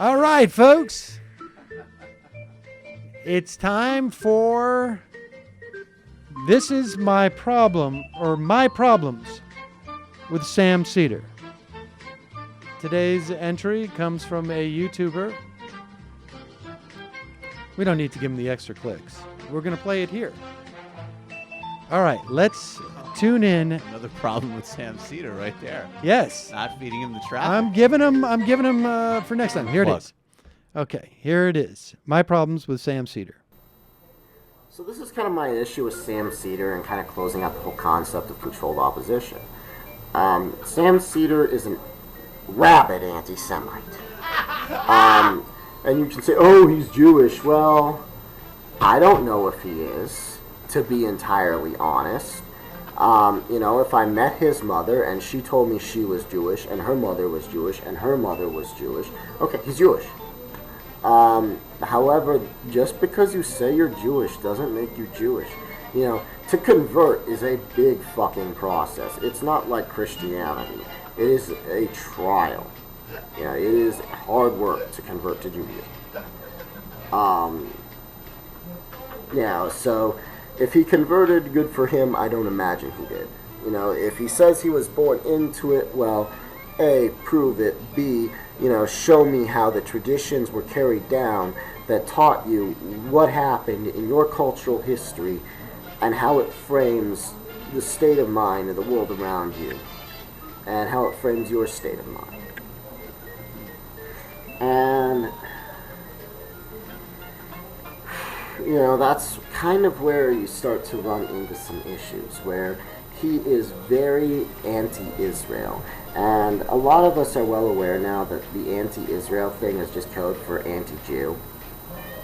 All right, folks. It's time for This Is My Problem, or My Problems, with Sam Seder. Today's entry comes from a YouTuber. We don't need to give him the extra clicks. We're going to play it here. All right, let's tune in. Another problem with Sam Seder right there. Yes. Not feeding him the traffic. I'm giving him for next time. Here it is. Okay, here it is. My Problems with Sam Seder. So this is kind of my issue with Sam Seder and kind of closing out the whole concept of controlled opposition. Sam Seder is a rabid anti-Semite. And you can say, oh, he's Jewish. Well, I don't know if he is, to be entirely honest. If I met his mother and she told me she was Jewish and her mother was Jewish and her mother was Jewish, okay, he's Jewish. However, just because you say you're Jewish doesn't make you Jewish. To convert is a big fucking process. It's not like Christianity. It is a trial. It is hard work to convert to Judaism. So if he converted, good for him. I don't imagine he did. If he says he was born into it, well, A, prove it. B, show me how the traditions were carried down that taught you what happened in your cultural history and how it frames the state of mind of the world around you and how it frames your state of mind. And, that's kind of where you start to run into some issues, where he is very anti-Israel. And a lot of us are well aware now that the anti-Israel thing is just code for anti-Jew.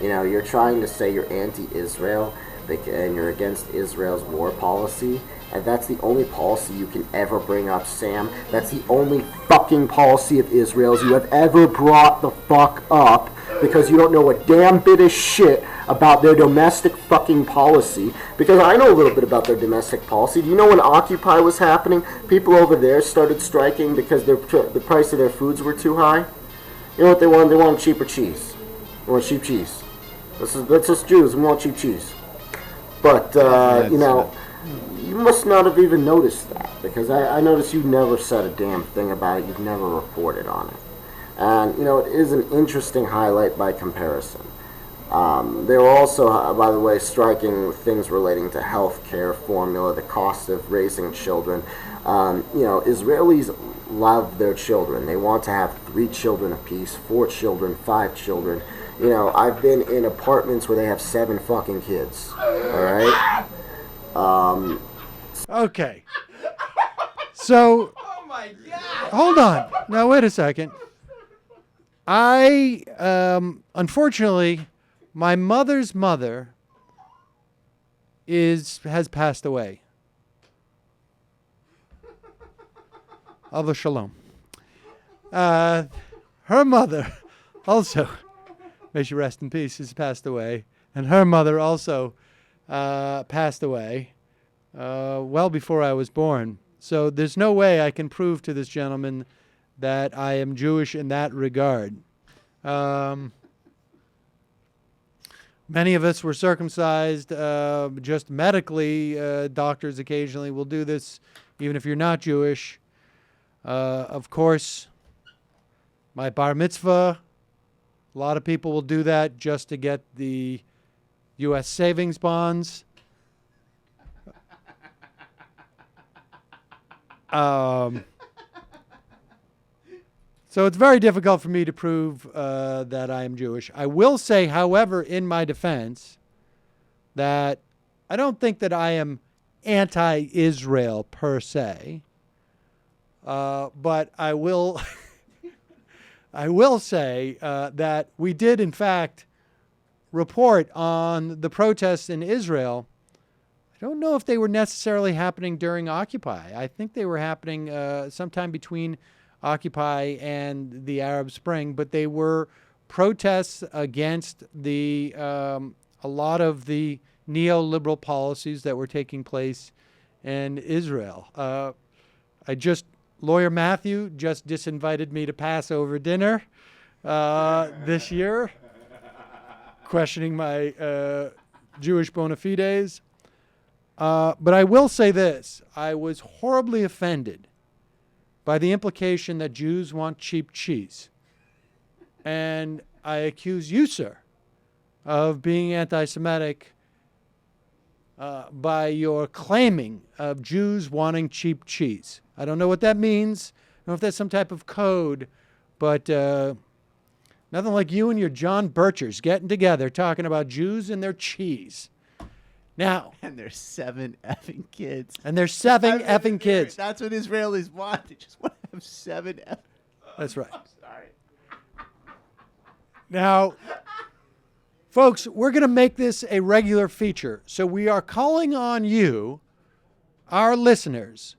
You're trying to say you're anti-Israel and you're against Israel's war policy, and that's the only policy you can ever bring up, Sam. That's the only fucking policy of Israel's you have ever brought the fuck up, because you don't know a damn bit of shit about their domestic fucking policy, because I know a little bit about their domestic policy. Do you know when Occupy was happening, people over there started striking because the price of their foods were too high? You know what they wanted? They wanted cheaper cheese. They want cheap cheese. That's us Jews. We want cheap cheese. But, you must not have even noticed that, because I noticed you never said a damn thing about it. You've never reported on it. And, it is an interesting highlight by comparison. They were also, by the way, striking things relating to health care formula, the cost of raising children. Israelis love their children. They want to have 3 children apiece, 4 children, 5 children. I've been in apartments where they have 7 fucking kids. All right? Okay. So, Oh my God! hold on. Now, wait a second. Unfortunately, my mother's mother has passed away. Allah shalom. Her mother also, may she rest in peace, has passed away. And her mother also passed away well before I was born. So there's no way I can prove to this gentleman that I am Jewish in that regard. Many of us were circumcised just medically. Doctors occasionally will do this, even if you're not Jewish. Of course, my bar mitzvah, a lot of people will do that just to get the U.S. savings bonds. So it's very difficult for me to prove that I am Jewish. I will say, however, in my defense, that I don't think that I am anti-Israel per se, but I will I will say that we did, in fact, report on the protests in Israel. I don't know if they were necessarily happening during Occupy. I think they were happening sometime between Occupy and the Arab Spring, but they were protests against a lot of the neoliberal policies that were taking place in Israel. Lawyer Matthew just disinvited me to Passover dinner this year, questioning my Jewish bona fides. But I will say this. I was horribly offended by the implication that Jews want cheap cheese. And I accuse you, sir, of being anti-Semitic by your claiming of Jews wanting cheap cheese. I don't know what that means. I don't know if that's some type of code, but nothing like you and your John Birchers getting together talking about Jews and their cheese. Now, And there's 7 effing kids. and there's 7 effing kids. That's what Israelis want. They just want to have 7 effing. That's right. I'm sorry. Now, folks, we're going to make this a regular feature. So we are calling on you, our listeners,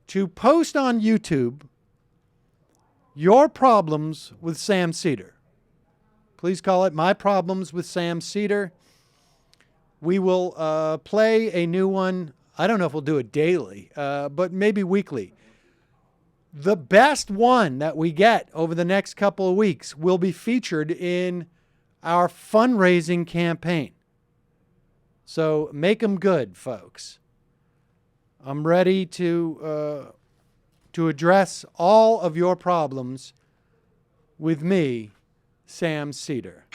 to post on YouTube your problems with Sam Seder. Please call it My Problems with Sam Seder. We will play a new one. I don't know if we'll do it daily, but maybe weekly. The best one that we get over the next couple of weeks will be featured in our fundraising campaign. So make them good, folks. I'm ready to address all of your problems with me, Sam Seder.